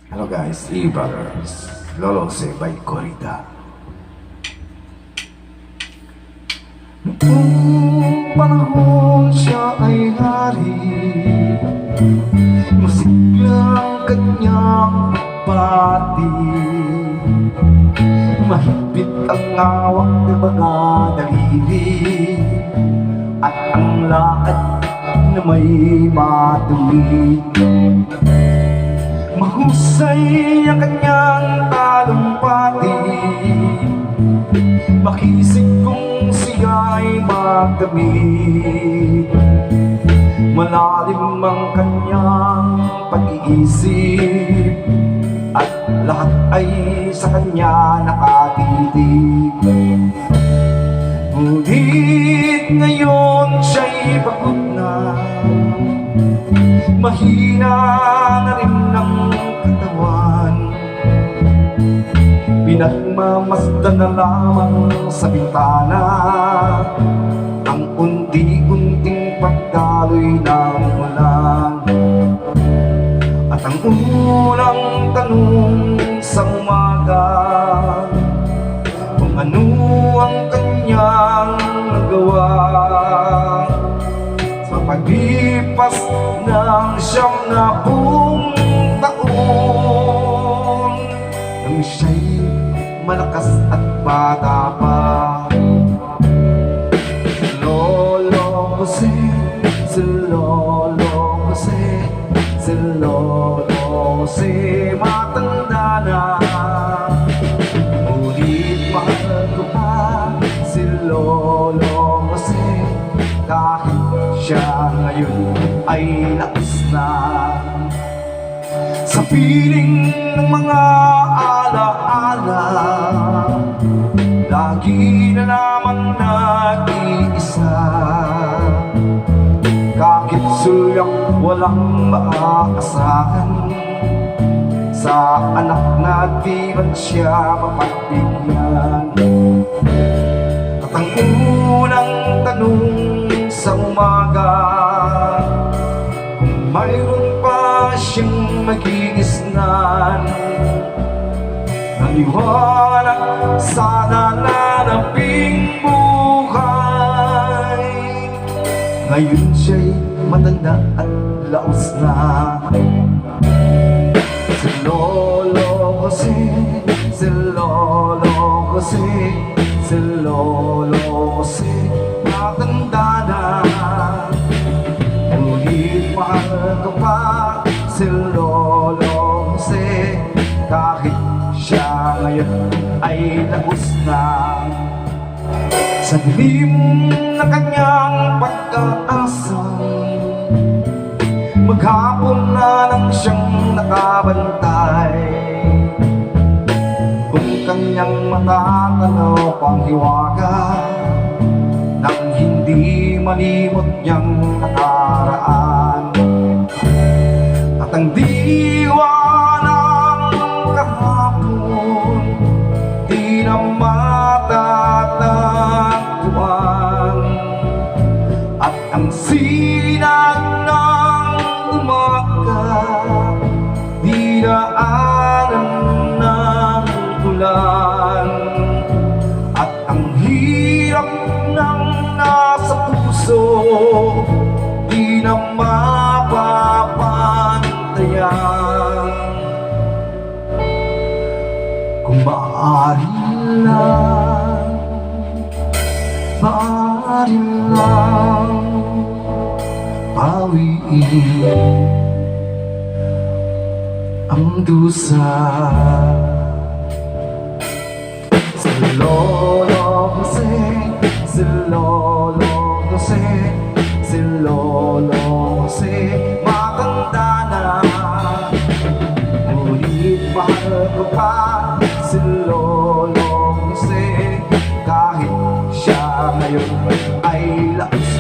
Hello guys, E-Brothers, Lolo Se by Corita. Noong panahon siya ay hari, masiglang kanyang pati, mahigpit ang hawak ng mga daliri, at ang lakad na may matuwid. Mahusay ang kanyang talumpati, makisig kung siya'y magdamit. Malalim ang kanyang pag-iisip, at lahat ay sa kanya nakatitig. Ngunit ngayon siya'y pagod na, mahina na rin ang katawan. Pinagmamasdan na lamang sa bintana ang unti-unting pagdaloy ng ulan. At ang unang tanong sa umaga, kung ano ang kanyang nagawa sa paglipas ng 70 taon, nang siya'y malakas at bata pa. Si Lolo Jose, si Lolo Jose, si Lolo Jose, matanda na. Ngunit mahal ko pa si Lolo Jose, kahit siya ngayon ay laos na. Sa piling ng mga alaala, lagi na naman nag-iisa. Kahit suyak walang maaasahan, sa anak na di man siya mapagbigyan. At ang unang tanong sa umaga, kung mayroon pa siyang magigisnan, naniwala sana na naping buhay. Ngayon siya'y matanda at laos na. Si Lolo Jose, si Lolo Jose, si Lolo Jose, matanda na. Ngunit mahal ko pa si Lolo Jose, kahit siya ngayon ay laos na. Sa dilim ng kanyang pagkaasa, maghapon na lang siyang nakabantay. Kung kanyang matatanaw pang hiwaga, nang hindi malimot niyang nakaraan. At ang diwa ng kahapon, di na matatagpuan. At ang sinag ng umaga, di daanan ng ulan. At ang hirap ng nasa puso, di na mapapantayan. Kung maaari lang, maaari lang pawiin ang dusa. Si Lolo Jose, si Lolo Jose, si Lolo Jose, matanda na. Ngunit mahal ko pa si Lolo Jose, kahit siya ngayon ay laos